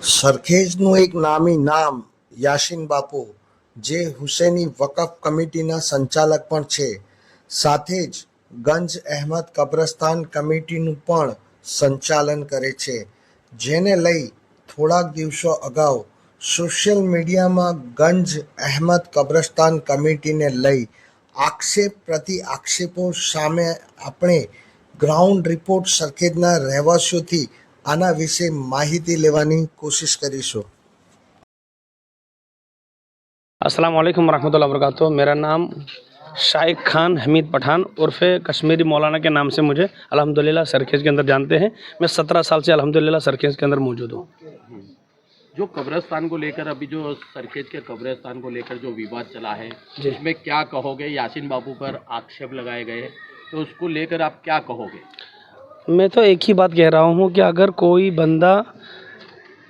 સરખેજનું એક નામી નામ યાસીન બાપુ, જે હુસેની વકફ કમિટીના સંચાલક પણ છે, સાથે જ ગંજ અહેમદ કબ્રસ્તાન કમિટીનું પણ સંચાલન કરે છે, જેને લઈ થોડાક દિવસો અગાઉ સોશિયલ મીડિયામાં ગંજ અહેમદ કબ્રસ્તાન કમિટીને લઈ આક્ષેપ પ્રતિ આક્ષેપો સામે આપણે ગ્રાઉન્ડ રિપોર્ટ સરખેજના રહેવાસીઓથી આના વિશે માહિતી લેવાની કોશિશ કરીશું। अस्सलाम वालेकुम रहमतुल्लाहि व बरकातुहू। मेरा नाम शाइक खान हमीद पठान उर्फ़े कश्मीरी मौलाना के नाम से मुझे अल्हम्दुलिल्लाह सरखेज के अंदर जानते हैं। मैं 17 साल से अल्हम्दुलिल्लाह सरखेज के अंदर मौजूद हूँ। जो कब्रिस्तान को लेकर अभी जो सरखेज के कब्रिस्तान को लेकर जो विवाद चला है, उसमें क्या कहोगे? यासीन बापू पर आक्षेप लगाए गए, तो उसको लेकर आप क्या कहोगे? मैं तो एक ही बात कह रहा हूँ कि अगर कोई बंदा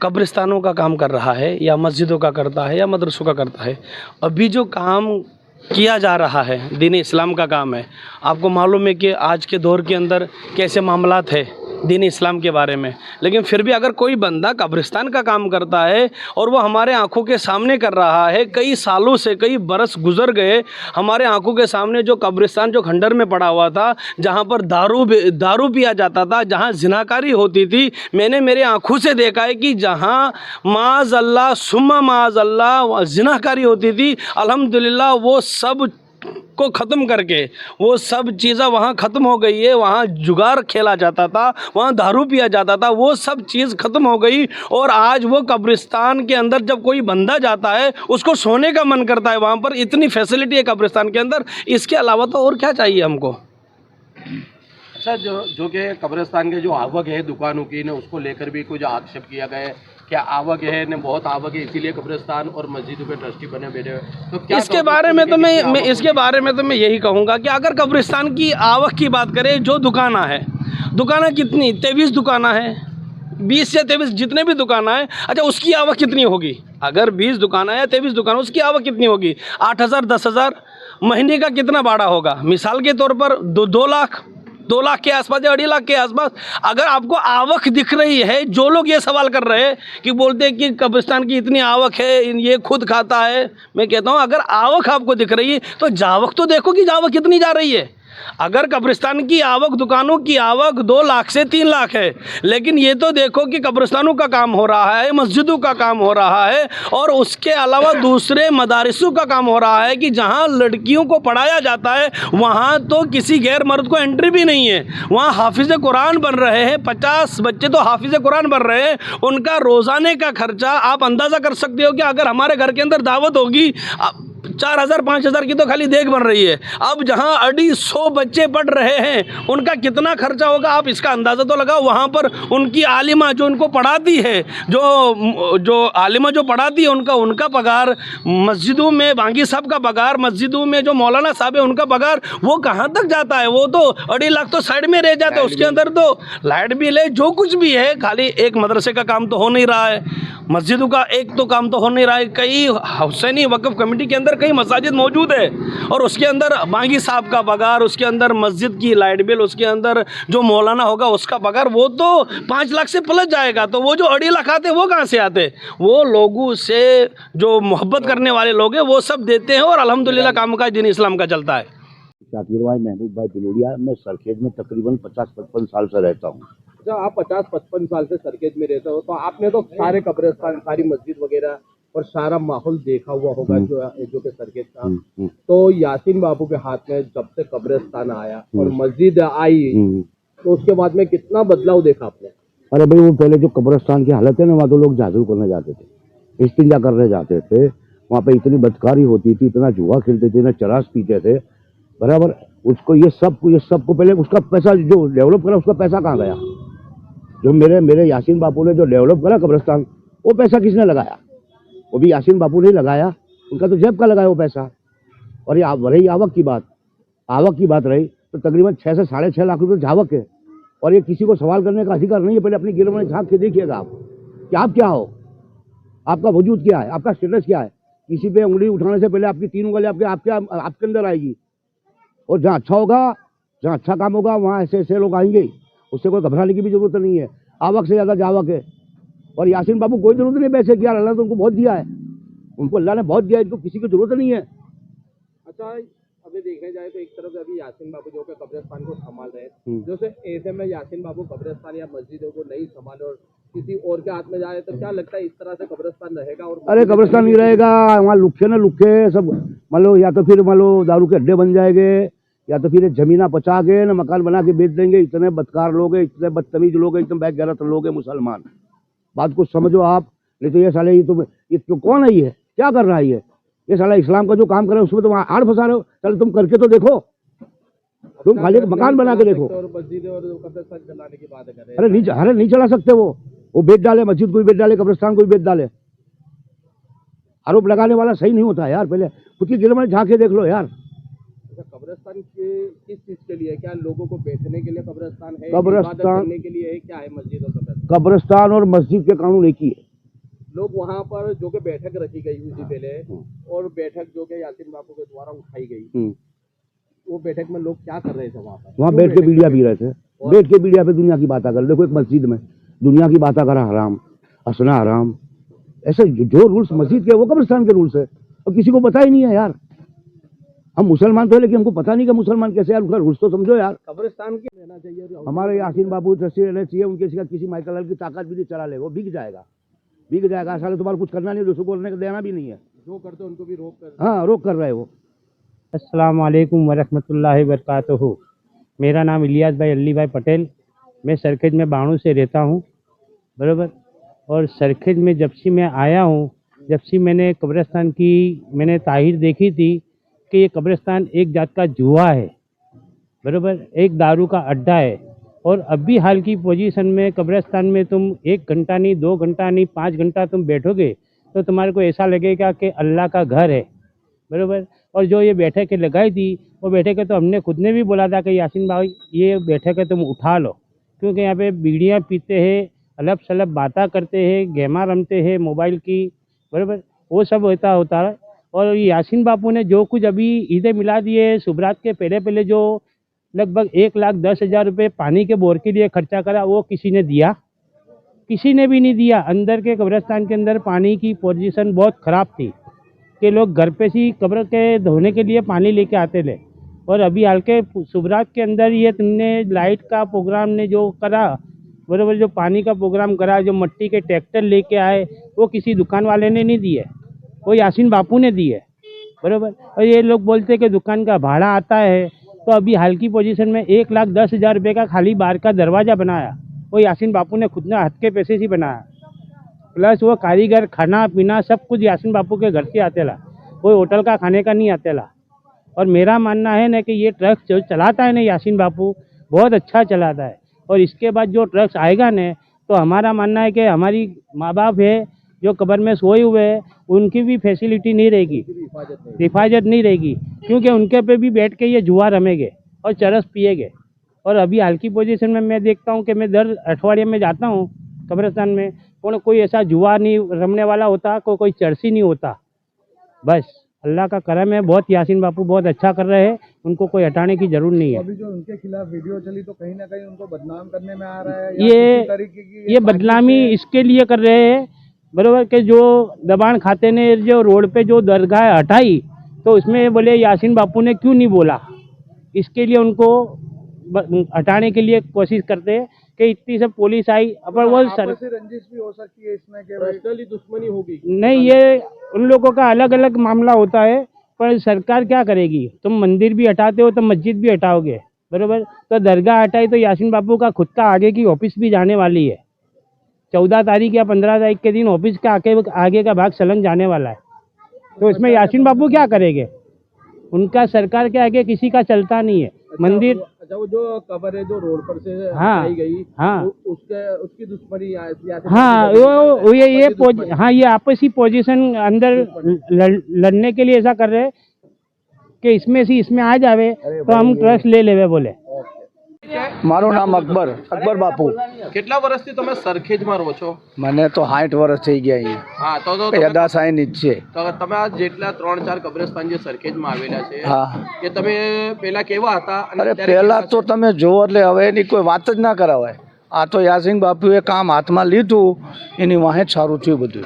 कब्रिस्तानों का काम कर रहा है या मस्जिदों का करता है या मदरसों का करता है, अभी जो काम किया जा रहा है दीन इस्लाम का काम है। आपको मालूम है कि आज के दौर के अंदर कैसे मामलात है दीन इस्लाम के बारे में, लेकिन फिर भी अगर कोई बंदा कब्रिस्तान का काम करता है और वो हमारे आंखों के सामने कर रहा है, कई सालों से कई बरस गुजर गए, हमारे आंखों के सामने जो कब्रिस्तान जो खंडर में पड़ा हुआ था, जहाँ पर दारू पिया जाता था, जहाँ जिनाकारी होती थी, मैंने मेरे आंखों से देखा है कि जहाँ माज़ अल्लाह सुम्मा माज़ अल्लाह जिनाकारी होती थी, अल्हम्दुलिल्लाह वो सब को ख़त्म करके वो सब चीज़ें वहाँ ख़त्म हो गई है। वहाँ जुगार खेला जाता था, वहाँ दारू पिया जाता था, वो सब चीज़ ख़त्म हो गई। और आज वो कब्रिस्तान के अंदर जब कोई बंदा जाता है उसको सोने का मन करता है। वहाँ पर इतनी फैसिलिटी है कब्रिस्तान के अंदर, इसके अलावा तो और क्या चाहिए हमको। अच्छा, जो कि कब्रिस्तान के जो आवक है दुकानों की ने उसको लेकर भी कुछ आक्षेप किया गया है। क्या आवक है ने बहुत आवक है, इसीलिए कब्रिस्तान और मस्जिदों के ट्रस्टी बने बैठे हुए, तो क्या इसके बारे में तो मैं यही कहूँगा कि अगर कब्रिस्तान की आवक की बात करें, जो दुकाना है, दुकाना कितनी 23 दुकाना है, 20 या 23 जितने भी दुकाना है, अच्छा उसकी आवक कितनी होगी? अगर 20 दुकाना है या 23 दुकान, उसकी आवक कितनी होगी? 8,000 10,000 महीने का कितना भाड़ा होगा? मिसाल के तौर पर 2 लाख 2 लाख के आसपास या 2.5 लाख के आसपास अगर आपको आवक दिख रही है। जो लोग ये सवाल कर रहे हैं कि बोलते हैं कि कब्रिस्तान की इतनी आवक है, ये खुद खाता है, मैं कहता हूँ अगर आवक आपको दिख रही है तो जावक तो देखो कि जावक कितनी जा रही है। अगर कब्रिस्तान की आवक, दुकानों की आवक 2 लाख से 3 लाख है, लेकिन ये तो देखो कि कब्रिस्तानों का काम हो रहा है, मस्जिदों का काम हो रहा है, और उसके अलावा दूसरे मदारिसों का काम हो रहा है कि जहाँ लड़कियों को पढ़ाया जाता है वहाँ तो किसी गैर मर्द को एंट्री भी नहीं है। वहाँ हाफिज़ कुरान बन रहे हैं, 50 बच्चे तो हाफिज़ कुरान बन रहे हैं। उनका रोज़ाने का खर्चा आप अंदाज़ा कर सकते हो कि अगर हमारे घर के अंदर दावत होगी 4,000 5,000 की तो खाली देख बन रही है। अब जहाँ 250 बच्चे पढ़ रहे हैं उनका कितना खर्चा होगा, आप इसका अंदाज़ा तो लगाओ। वहाँ पर उनकी आलिमा जो उनको पढ़ाती है, जो आलिमा जो पढ़ाती है, उनका पगार, मस्जिदों में बांगी साहब का पगार, मस्जिदों में जो मौलाना साहब है उनका पगार, वो कहाँ तक जाता है? वो तो 2.5 लाख तो साइड में रह जाता है। उसके अंदर तो लाइट बिल है, जो कुछ भी है, खाली एक मदरसे का काम तो हो नहीं रहा है, मस्जिदों का एक तो काम तो हो नहीं रहा है। कई हुसैनी वक्फ कमेटी के अंदर कई मसाजिद मौजूद है और उसके अंदर बांगी साहब का पगार, उसके अंदर मस्जिद की लाइट बिल, उसके अंदर जो मौलाना होगा उसका पगार, वो तो 5 लाख से प्लस जाएगा। तो वो जो 2.5 लाख आते वो कहाँ से आते? वो लोगों से जो मोहब्बत करने वाले लोग हैं वो सब देते हैं और अल्हम्दुलिल्लाह काम का दीन इस्लाम का चलता है। शाकिर भाई, महबूब भाई बिलोरिया, मैं सरखेज में तकरीबन 50-55 साल से रहता हूँ। जब आप 50-55 साल से सरखेज में रहते हो तो आपने तो सारे कब्रिस्तान, सारी मस्जिद वगैरह और सारा माहौल देखा हुआ होगा जो कि सरखेज का। तो यासीन बापू के हाथ में जब से कब्रिस्तान आया और मस्जिद आई, तो उसके बाद में कितना बदलाव देखा आपने? अरे भाई, वो पहले जो कब्रिस्तान की हालत है ना, वहाँ तो लोग जादू करने जाते थे, इस्तिंजा करने जाते थे, वहाँ पे इतनी बदकारी होती थी, इतना जुआ खेलते थे, ना चरास पीते थे बराबर। उसको ये सबको पहले उसका पैसा जो डेवलप करा, उसका पैसा कहाँ गया? जो मेरे यासीन बापू ने जो डेवलप करा कब्रिस्तान, वो पैसा किसने लगाया? वो भी यासीन बापू ने लगाया, उनका तो जेब का लगाया वो पैसा। और ये रही आवक की बात रही तो तकरीबन 6 से 6.5 लाख रुपये झावक है। और ये किसी को सवाल करने का अधिकार नहीं है। पहले अपनी गिरफ्त में झाँक के देखिएगा आप कि आप क्या हो, आपका वजूद क्या है, आपका स्टेटस क्या है। किसी पे उंगली उठाने से पहले आपकी 3 उंगली आपके अंदर आएगी। और जहाँ अच्छा होगा, जहाँ अच्छा काम होगा, वहाँ ऐसे लोग आएंगे, उससे कोई घबराने की भी जरूरत नहीं है। आवक से ज़्यादा जावक है। और यासीन बापू कोई जरूरत नहीं पैसे की यार, अल्लाह ने तो उनको बहुत दिया है, उनको अल्लाह ने बहुत दिया है, इनको किसी की जरूरत नहीं है। अच्छा, अभी देखा जाए तो एक तरफ अभी यासीन बापू जो कि कब्रिस्तान को संभाल रहे हैं, जो से ऐसे में यासीन बापू कब्रिस्तान या मस्जिदों को नहीं संभाले और किसी और के हाथ में जाए तो क्या लगता है इस तरह से कब्रिस्तान रहेगा? और अरे कब्रिस्तान नहीं रहेगा, वहाँ लुखे न लुखे सब, मान लो या तो फिर मान लो दारू के अड्डे बन जाएंगे, या तो फिर जमीना पचा के न मकान बना के बेच देंगे। इतने बदकार लोग हैं, इतने बदतमीज लोग हैं, एकदम बेगैरत लोग हैं मुसलमान। बात को समझो आप, नहीं तो ये साले ये कौन है, ये क्या कर रहा है, ये साला इस्लाम का जो काम कर रहा है उसमें तो आड़ फंसा रहे हो। चलो तुम करके तो देखो, तुम खाली मकान बना के देखो। और मस्जिद और कब्रिस्तान चलाने की बात कर रहे हैं। अरे नहीं चला सकते, वो बेच डाले, मस्जिद को भी बेच डाले, कब्रिस्तान को भी बेच डाले। आरोप लगाने वाला सही नहीं होता यार, पहले खुद की गिर में झांके देख लो यार। कब्रिस्तान के किस चीज के लिए, क्या लोगों को बैठने के लिए कब्रिस्तान है, कब्रिस्तान इबादत करने के लिए है, क्या है मस्जिद और कब्रिस्तान? कब्रिस्तान और मस्जिद के कानून एक ही है। लोग वहाँ पर जो कि बैठक रखी गई हुई थी पहले, और बैठक जो कि यासीन बापू के द्वारा उठाई गई, वो बैठक में लोग क्या कर रहे थे वहाँ पर? वहाँ बैठ के बीड़िया पी रहे थे, बैठ के बीड़िया पे दुनिया की बातें कर। देखो एक मस्जिद में दुनिया की बातें करा हराम, हंसना हराम, ऐसे जो रूल्स मस्जिद के वो कब्रिस्तान के रूल्स है, और किसी को पता ही नहीं है यार। हम मुसलमान तो है, लेकिन हमको पता नहीं कि मुसलमान कैसे यार, उनका रूल्स तो समझो यार। कब्रिस्तान की रहना चाहिए, हमारे यासीन बापू ट्रस्टी रहने चाहिए, उनके सिवा किसी माइकल की ताकत भी नहीं चला ले, वो बिक जाएगा साले। तुम्हारा कुछ करना नहीं, दूसरों को बोलने का देना भी नहीं है, जो करते उनको भी रोक कर। हाँ रोक कर रहे हो। अस्सलाम वालेकुम वरहमतुल्लाहि वबरकातुहू। मेरा नाम इलियास भाई अली भाई पटेल, मैं सरखेज में बाणू से रहता हूँ, बराबर। और सरखेज में जब से मैं आया हूँ, जब से मैंने कब्रिस्तान की मैंने ताहिर देखी थी कि ये कब्रिस्तान एक जात का जुआ है, बराबर, एक दारू का अड्डा है। और अभी हाल की पोजीशन में कब्रिस्तान में तुम 1 घंटा नहीं, 2 घंटा नहीं, 5 घंटा तुम बैठोगे तो तुम्हारे को ऐसा लगेगा कि अल्लाह का घर है, बराबर। और जो ये बैठकें लगाई थी, वो बैठकें तो हमने खुद ने भी बोला था कि यासीन भाई ये बैठकें तुम उठा लो, क्योंकि यहाँ पे बीड़ियाँ पीते हैं, अलग सलब बातें करते हैं, गेमा रमते हैं मोबाइल की, बराबर, वो सब होता है। और यासीन बापू ने जो कुछ अभी ईद मिलाद ये शुभरात के पहले जो लगभग 1,10,000 रुपये पानी के बोर के लिए खर्चा करा, वो किसी ने दिया? किसी ने भी नहीं दिया। अंदर के कब्रिस्तान के अंदर पानी की पोजीशन बहुत ख़राब थी कि लोग घर पे से कब्र के धोने के लिए पानी लेके आते थे। और अभी हाल के शुभरात के अंदर ये तुमने लाइट का प्रोग्राम ने जो करा, बराबर, जो पानी का प्रोग्राम करा, जो मिट्टी के ट्रैक्टर लेके आए, वो किसी दुकान वाले ने नहीं दिए, वो यासीन बापू ने दिए, बराबर। और ये लोग बोलते कि दुकान का भाड़ा आता है, तो अभी हाल की पोजीशन में 1,10,000 रुपये का खाली बाहर का दरवाज़ा बनाया, वो यासीन बापू ने खुद ने हाथ के पैसे से बनाया। प्लस वो कारीगर, खाना पीना सब कुछ यासीन बापू के घर से आते ला, कोई होटल का खाने का नहीं आते ला। और मेरा मानना है ना कि ये ट्रक जो चलाता है ना यासीन बापू, बहुत अच्छा चलाता है। और इसके बाद जो ट्रक्स आएगा ने, तो हमारा मानना है कि हमारी माँ बाप है जो कब्र में सोए हुए हैं, उनकी भी फैसिलिटी नहीं रहेगी, हिफाजत नहीं रहेगी, क्योंकि उनके पे भी बैठ के ये जुआ रमेंगे और चरस पिएगे। और अभी हाल की पोजीशन में मैं देखता हूँ कि मैं दर अठवाडिये में जाता हूँ कब्रिस्तान में, कोई ऐसा जुआ नहीं रमने वाला होता, कोई चरसी नहीं होता। बस अल्लाह का करम है, बहुत यासीन बापू बहुत अच्छा कर रहे हैं, उनको कोई हटाने की जरूरत नहीं है। अभी जो उनके खिलाफ वीडियो चली तो कहीं ना कहीं उनको बदनाम करने में आ रहा है, या किसी तरीके की ये बदनामी इसके लिए कर रहे हैं, बराबर, कि जो दबान खाते ने जो रोड पे जो दरगाह हटाई, तो उसमें बोले यासीन बापू ने क्यों नहीं बोला, इसके लिए उनको हटाने के लिए कोशिश करते हैं कि इतनी सब पुलिस आई, पर वो आपसी रंजिश भी हो सकती है इसमें, पर्सनली दुश्मनी होगी नहीं, ये उन लोगों का अलग अलग मामला होता है। पर सरकार क्या करेगी, तुम मंदिर भी हटाते हो तो मस्जिद भी हटाओगे, बराबर। तो दरगाह हटाई तो यासीन बापू का खुद का आगे की ऑफिस भी जाने वाली है, 14 तारीख या 15 तारीख के दिन ऑफिस का आगे का भाग सलन जाने वाला है। तो इसमें यासीन बापू क्या करेंगे, उनका सरकार के आगे किसी का चलता नहीं है। मंदिर अच्छा, वो जो कब्र है जो रोड पर से हाँ, हटाई गई, हाँ, उसकी दुश्मनी हाँ, ये आपसी पोजीशन अंदर लड़ने के लिए ऐसा कर रहे हैं कि इसमें से इसमें आ जावे तो हम ट्रस्ट ले लेवे बोले। મારું નામ અકબર બાપુ। કેટલા વર્ષથી તમે સરખેજમાં રહો છો? મને તો 60 વર્ષ થઈ ગયા અહીંયા, હા, તો યદાસાઈ નીચે। તો તમે આ જેટલા 3-4 કબ્રસ્તાન જે સરખેજમાં આવેલા છે, હા, કે તમે પહેલા કેવા હતા? અને અરે અત્યારે પહેલા કેવા તો છે? તમે જોવો એટલે હવે એની કોઈ વાત જ ના કરાવાય। આ તો યાસિન બાપુએ કામ હાથમાં લીધું એની વાહે જ સારું થયું બધું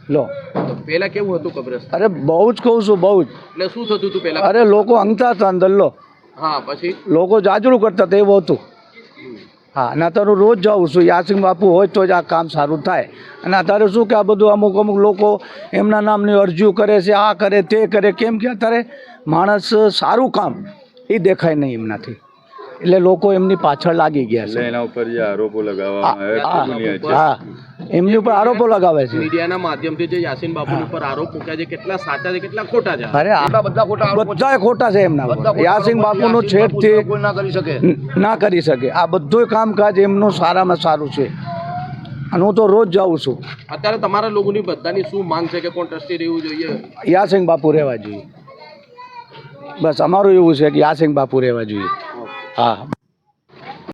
લો તો પેલા કેવું હતું કબ્રસ્તાન? અરે બહુ જ કહું છું બહુ જ એટલે શું થતું હતું પેલા? અરે લોકો અંગતા હતા અંદર લો હા, પછી લોકો જાજરૂ કરતા હતા એવું હતું હા અને અત્યારે હું રોજ જાઉં છું યાસિન બાપુ હોય તો જ આ કામ સારું થાય અને અત્યારે શું કે આ બધું અમુક અમુક લોકો એમના નામની અરજીઓ કરે છે આ કરે તે કરે કેમ કે અત્યારે માણસ સારું કામ એ દેખાય નહીં એમનાથી એટલે લોકો એમની પાછળ લાગી ગયા છે એના ઉપર જે આરોપો લગાવવામાં આવ્યા છે હા એમની ઉપર આરોપો લગાવે છે મીડિયાના માધ્યમથી જે યાસીન બાપુ ઉપર આરોપ મૂક્યા છે, કેટલા સાચા છે કેટલા ખોટા છે? અરે બધા ખોટા છે એમના ઉપર. યાસિન બાપુનું છેડથી ના કરી શકે આ બધું કામકાજ એમનું સારામાં સારું છે અને હું તો રોજ જાઉં છું. અત્યારે તમારા લોકોની બધાની શું માંગ છે કે કોણ ટ્રસ્ટી રહેવું જોઈએ? યાસિન બાપુ રહેવા જોઈએ બસ અમારું એવું છે કે યાસિન બાપુ રહેવા જોઈએ હા